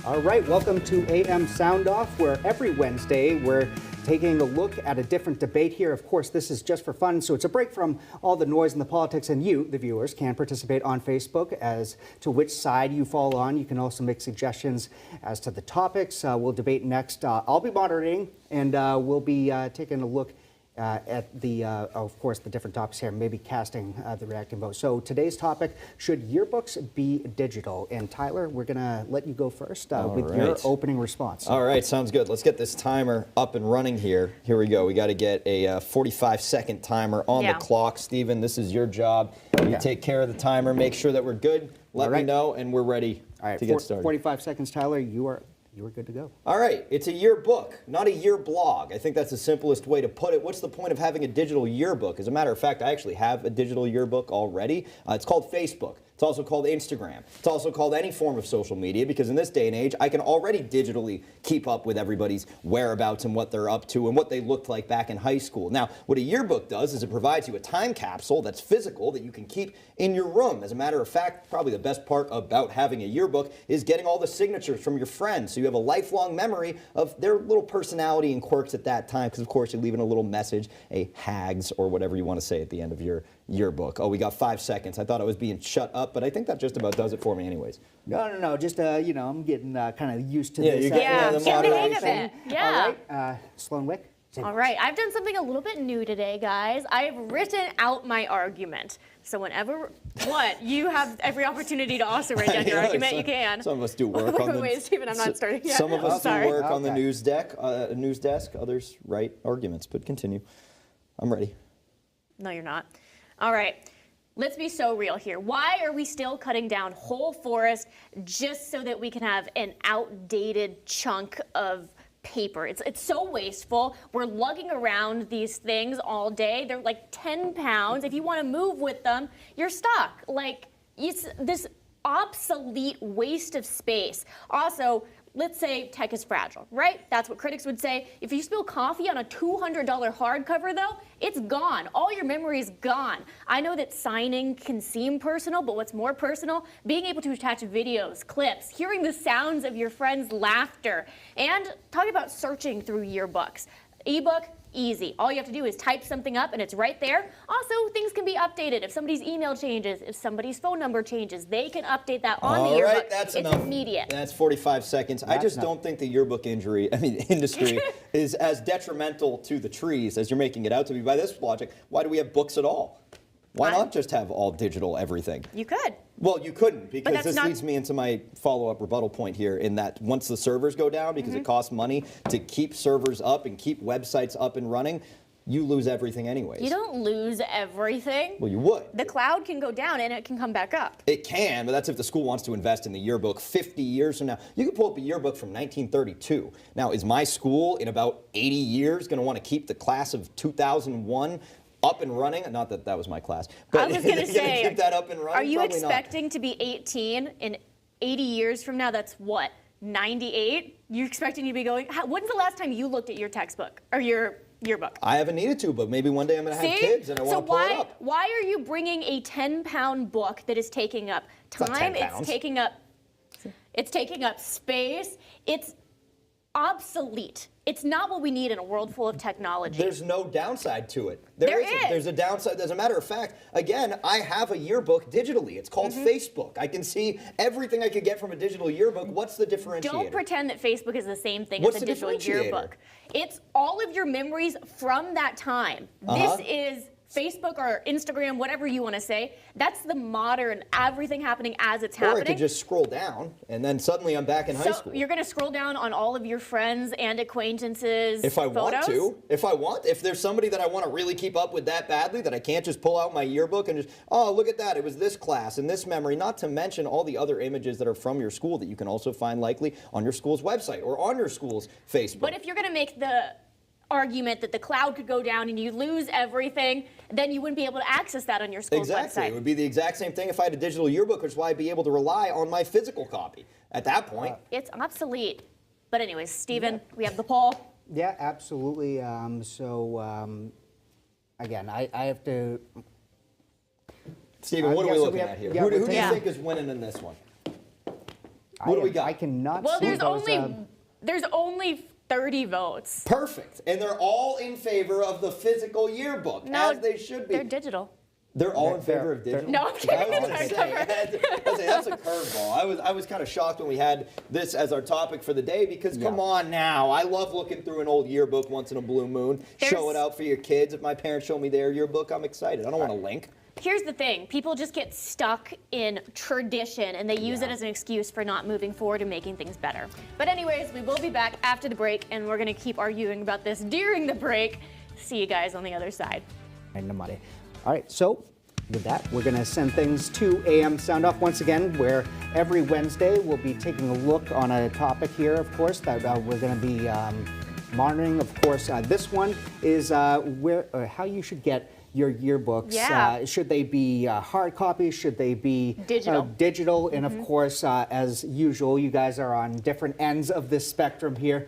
All right, welcome to AM Sound Off, where every Wednesday we're taking a look at a different debate here. Of course, this is just for fun, so it's a break from all the noise and the politics, and you, the viewers, can participate on Facebook as to which side you fall on. You can also make suggestions as to the topics. We'll debate next. I'll be moderating, and we'll be taking a look at the, of course, the different topics here, maybe casting the reacting vote. So today's topic, should yearbooks be digital? And Tyler, we're going to let you go first with your opening response. All right, sounds good. Let's get this timer up and running here. Here we go. We got to get a 45-second timer on the clock. Stephen, this is your job. You take care of the timer, make sure that we're good. Let me know, and we're ready to get started. 45 seconds, Tyler. You are good to go. All right, it's a yearbook, not a yearblog. I think that's the simplest way to put it. What's the point of having a digital yearbook? As a matter of fact, I actually have a digital yearbook already. It's called Facebook. It's also called Instagram. It's also called any form of social media, because in this day and age, I can already digitally keep up with everybody's whereabouts and what they're up to and what they looked like back in high school. Now, what a yearbook does is it provides you a time capsule that's physical that you can keep in your room. As a matter of fact, probably the best part about having a yearbook is getting all the signatures from your friends, so you have a lifelong memory of their little personality and quirks at that time, because of course you're leaving a little message, a hags or whatever you want to say at the end of your yearbook. Oh, we got 5 seconds. I thought I was being shut up, but I think that just about does it for me anyways. No. Just, you know, I'm getting kind of used to this. The hang of it. Yeah. All right, Sloan Wick. All right, I've done something a little bit new today, guys. I've written out my argument. So whenever, you have every opportunity to also write down your argument, you can. Some of us do work on the... Wait, Stephen, I'm not starting yet. Some of us do work on the news desk, others write arguments, but continue. I'm ready. No, you're not. All right. Let's be so real here. Why are we still cutting down whole forest just so that we can have an outdated chunk of paper? It's so wasteful. We're lugging around these things all day. They're like 10 pounds. If you want to move with them, you're stuck. Like, it's this obsolete waste of space. Also, let's say tech is fragile, right? That's what critics would say. If you spill coffee on a $200 hardcover, though, it's gone. All your memory is gone. I know that signing can seem personal, but what's more personal, being able to attach videos, clips, hearing the sounds of your friends' laughter, and talking about searching through yearbooks. Ebook, easy. All you have to do is type something up and it's right there. Also, things can be updated. If somebody's email changes, if somebody's phone number changes, they can update that on the yearbook. All right, that's enough. It's immediate. That's 45 seconds. I just don't think the yearbook industry is as detrimental to the trees as you're making it out to be. By this logic, why do we have books at all? Why not just have all digital everything? You could. Well, you couldn't, because this leads me into my follow-up rebuttal point here, in that once the servers go down, because it costs money to keep servers up and keep websites up and running, you lose everything anyways. You don't lose everything. Well, you would. The cloud can go down and it can come back up. It can, but that's if the school wants to invest in the yearbook 50 years from now. You can pull up a yearbook from 1932. Now, is my school in about 80 years going to want to keep the class of 2001 up and running? Not that that was my class, but I was going to say, keep that up and running? Are you Probably expecting not. to be 18 in 80 years from now? That's what, 98? You're expecting to be going? When's the last time you looked at your textbook or your yearbook? I haven't needed to, but maybe one day I'm going to have kids and I want to pull it up. Why are you bringing a 10-pound book that is taking up time? It's taking up space. It's obsolete. It's not what we need in a world full of technology. There's no downside to it. There isn't. There's a downside. As a matter of fact, again, I have a yearbook digitally. It's called Facebook. I can see everything I could get from a digital yearbook. What's the differentiator? Don't pretend that Facebook is the same thing as a digital yearbook. It's all of your memories from that time. This is Facebook or Instagram, whatever you want to say. That's the modern, everything happening as it's happening. Or I could just scroll down, and then suddenly I'm back in high school. You're going to scroll down on all of your friends and acquaintances' If I want to. If there's somebody that I want to really keep up with that badly, that I can't just pull out my yearbook and just, oh, look at that, it was this class and this memory, not to mention all the other images that are from your school that you can also find likely on your school's website or on your school's Facebook. But if you're going to make the argument that the cloud could go down and you lose everything, then you wouldn't be able to access that on your school's website. It would be the exact same thing if I had a digital yearbook, which is why I'd be able to rely on my physical copy at that point. It's obsolete. But anyways, Stephen, we have the poll. Yeah, absolutely. Again, I have to... Stephen, what are we looking at here? Who do you think is winning in this one? What do we got? I cannot Well, see there's only 30 votes. Perfect. And they're all in favor of the physical yearbook, No, as they should be. They're digital. They're all in favor of digital? No, I'm kidding. I was going to say, that's a curveball. I was kind of shocked when we had this as our topic for the day because, come on now, I love looking through an old yearbook once in a blue moon. Show it out for your kids. If my parents show me their yearbook, I'm excited. I don't want a link. Here's the thing. People just get stuck in tradition, and they use it as an excuse for not moving forward and making things better. But anyways, we will be back after the break, and we're going to keep arguing about this during the break. See you guys on the other side. In the money. All right, so with that, we're going to send things to AM Sound Off once again, where every Wednesday we'll be taking a look on a topic here, of course, that we're going to be monitoring. Of course, this one is how you should get your yearbooks. Yeah. Should they be hard copies? Should they be digital? And of course, as usual, you guys are on different ends of this spectrum here.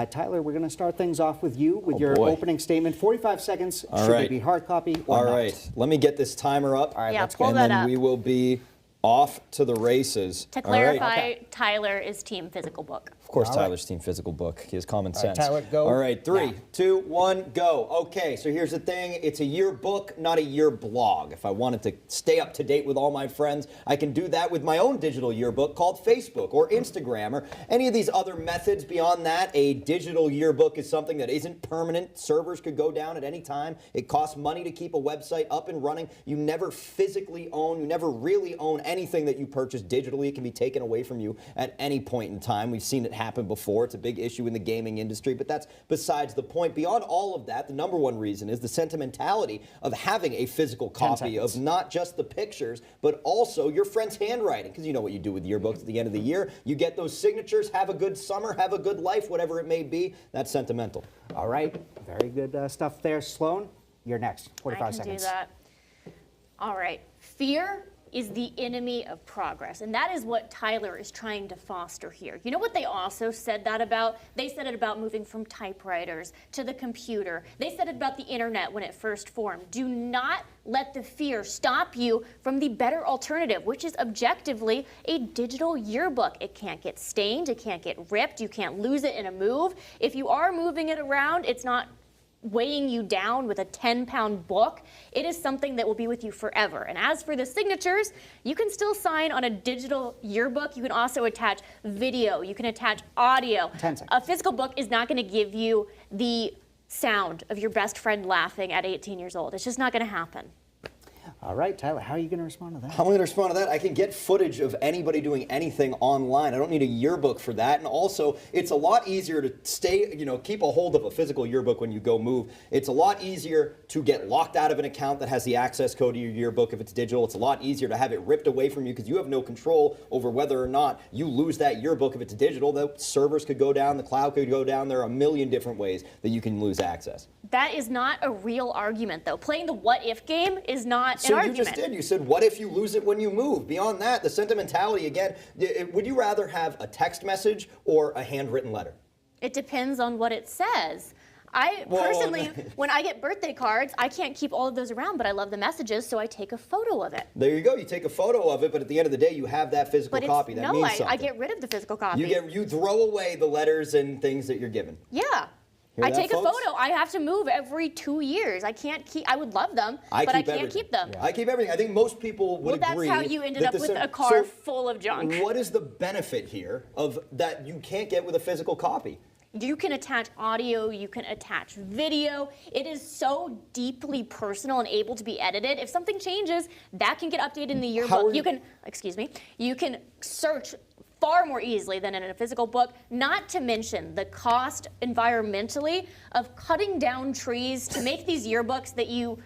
Tyler, we're going to start things off with you with your opening statement. 45 seconds. Should they be hard copy or not? All right. Let me get this timer up. All right, let's pull go. that And then up. we will be off to the races. To All right. clarify, Tyler is team physical book. Of course, All right. Tyler's team physical book. He has common sense. Tyler, go. All right, 3, now. 2, 1, go. Okay, so here's the thing. It's a yearbook, not a year blog. If I wanted to stay up to date with all my friends, I can do that with my own digital yearbook called Facebook or Instagram or any of these other methods. Beyond that, a digital yearbook is something that isn't permanent. Servers could go down at any time. It costs money to keep a website up and running. You never physically own, you never really own anything that you purchase digitally. It can be taken away from you at any point in time. We've seen it happen before. It's a big issue in the gaming industry, but that's besides the point. Beyond all of that, the number one reason is the sentimentality of having a physical copy of not just the pictures, but also your friend's handwriting. Because you know what you do with yearbooks at the end of the year. You get those signatures, have a good summer, have a good life, whatever it may be. That's sentimental. All right, very good stuff there. Sloan, you're next. 45 I can seconds. do that. All right. Fear is the enemy of progress, and that is what Tyler is trying to foster here. You know what they also said that about? They said it about moving from typewriters to the computer. They said it about the internet when it first formed. Do not let the fear stop you from the better alternative, which is objectively a digital yearbook. It can't get stained, it can't get ripped, you can't lose it in a move. If you are moving it around, it's not weighing you down with a 10-pound book. It is something that will be with you forever. And as for the signatures, you can still sign on a digital yearbook. You can also attach video. You can attach audio. 10 seconds. A physical book is not going to give you the sound of your best friend laughing at 18 years old. It's just not going to happen. All right, Tyler, how are you going to respond to that? How am I going to respond to that? I can get footage of anybody doing anything online. I don't need a yearbook for that. And also, it's a lot easier to keep a hold of a physical yearbook when you go move. It's a lot easier to get locked out of an account that has the access code to your yearbook if it's digital. It's a lot easier to have it ripped away from you because you have no control over whether or not you lose that yearbook if it's digital. The servers could go down, the cloud could go down. There are a million different ways that you can lose access. That is not a real argument, though. Playing the what-if game is not an argument. So you just did. You said, what if you lose it when you move? Beyond that, the sentimentality, again, would you rather have a text message or a handwritten letter? It depends on what it says. Personally, when I get birthday cards, I can't keep all of those around, but I love the messages, so I take a photo of it. There you go. You take a photo of it, but at the end of the day, you have that physical copy. That means something. I get rid of the physical copy. You throw away the letters and things that you're given. Yeah. I take a photo. I have to move every 2 years. I can't keep. I would love them, but I can't keep them. I keep everything. I think most people would agree. Well, that's how you ended up with a car full of junk. What is the benefit here of that you can't get with a physical copy? You can attach audio, you can attach video. It is so deeply personal and able to be edited. If something changes, that can get updated in the yearbook. You can search far more easily than in a physical book, not to mention the cost environmentally of cutting down trees to make these yearbooks that you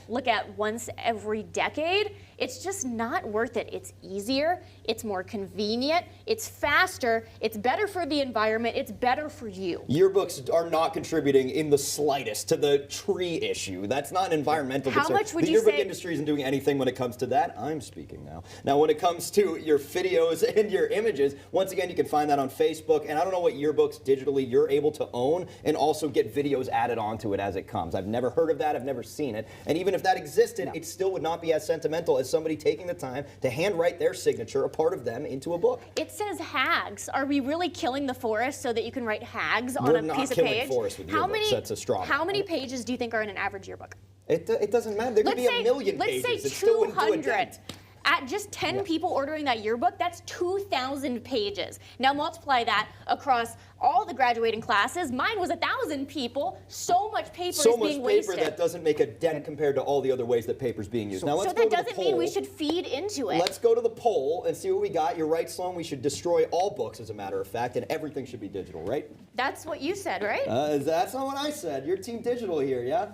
look at once every decade. It's just not worth it. It's easier, it's more convenient, it's faster, it's better for the environment, it's better for you. Yearbooks are not contributing in the slightest to the tree issue. That's not an environmental concern. How much would the you yearbook say? industry isn't doing anything when it comes to that. I'm speaking now. Now, when it comes to your videos and your images, once again, you can find that on Facebook. And I don't know what yearbooks digitally you're able to own and also get videos added onto it as it comes. I've never heard of that. I've never seen it. And even if that existed, it still would not be as sentimental as somebody taking the time to handwrite their signature, a part of them, into a book. It says hags. Are we really killing the forest so that you can write hags on We're a not piece of killing page? forests with yearbooks. That's a straw man. How many pages do you think are in an average yearbook? It doesn't matter. There could be a million pages. Let's say It still wouldn't do a 200. dent. At just 10 people ordering that yearbook, that's 2,000 pages. Now multiply that across all the graduating classes. Mine was 1,000 people. So much paper is being wasted. So much paper that doesn't make a dent compared to all the other ways that paper's being used. Now let's So go that to the doesn't mean we poll. should feed into it. Let's go to the poll and see what we got. You're right, Sloan. We should destroy all books, as a matter of fact, and everything should be digital, right? That's what you said, right? That's not what I said. You're team digital here, yeah?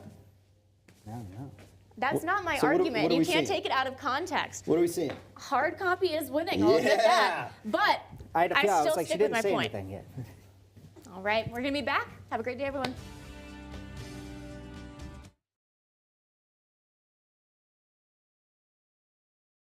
No. That's not my So what argument. are You we can't seeing? take it out of context. What are we seeing? Hard copy is winning. I'll admit that. But I had a feeling, I still was like, she stick with didn't my say point. anything yet. All right, we're going to be back. Have a great day, everyone.